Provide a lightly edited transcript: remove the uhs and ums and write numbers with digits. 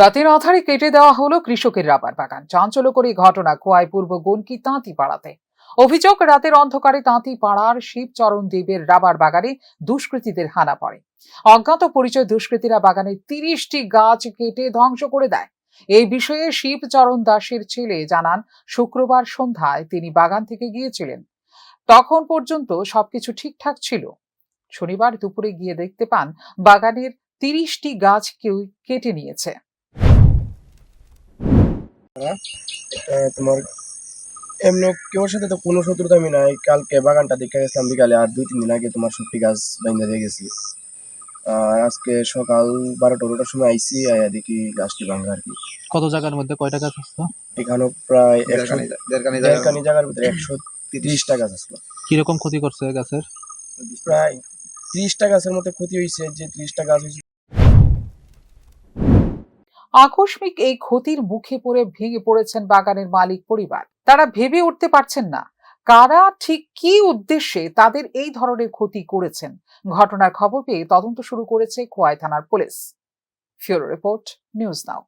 রাতের আঁধারে কেটে দেওয়া হলো কৃষকের রাবার বাগান। চাঞ্চল্যকর এই ঘটনা খোয়াই পূর্ব গনকি তাঁতি পাড়াতে। অভিযোগ, রাতের অন্ধকারে তাঁতি পাড়ার শিবচরণ দেবের রাবার বাগানে দুষ্কৃতীদের হানা পড়ে। অজ্ঞাত পরিচয় দুষ্কৃতীরা বাগানের 30টি গাছ কেটে ধ্বংস করে দেয়। এই বিষয়ে শিবচরণ দাসের ছেলে জানান, শুক্রবার সন্ধ্যায় তিনি বাগান থেকে গিয়েছিলেন। তখন পর্যন্ত সবকিছু ঠিকঠাক ছিল। শনিবার দুপুরে গিয়ে দেখতে পান বাগানের 30টি গাছ কেউ কেটে নিয়েছে। তোমার এমনি কেউর সাথে তো কোনো শত্রুতা আমি নাই। কালকে বাগানটা দেখে গেছিলাম বিকালে, আর 2-3 দিন আগে তোমার সত্যি গাছ বাইন্ধা দিয়ে গেছি। আর আজকে সকাল 12টা-1টার সময় আইসি, আয়া দেখি গাছটি ভাঙা আর কি। কত জায়গার মধ্যে কয়টা গাছ আসতো? এখানেও প্রায় দেড়খানি জায়গার ভিতরে 130টা গাছ আসলো। কিরকম ক্ষতি করছে গাছের? প্রায় 30টা গাছের মতো ক্ষতি হয়েছে। যে 30টা গাছ হয়েছে, আকস্মিক এই ক্ষতির মুখে পড়ে ভেঙে পড়েছেন বাগানের মালিক পরিবার। তারা ভেবে উঠতে পারছেন না কারা ঠিক কী উদ্দেশ্যে তাদের এই ধরনের ক্ষতি করেছেন। ঘটনার খবর পেয়ে তদন্ত শুরু করেছে খোয়াই থানার পুলিশ। ফিউরো রিপোর্ট, নিউজ নাও।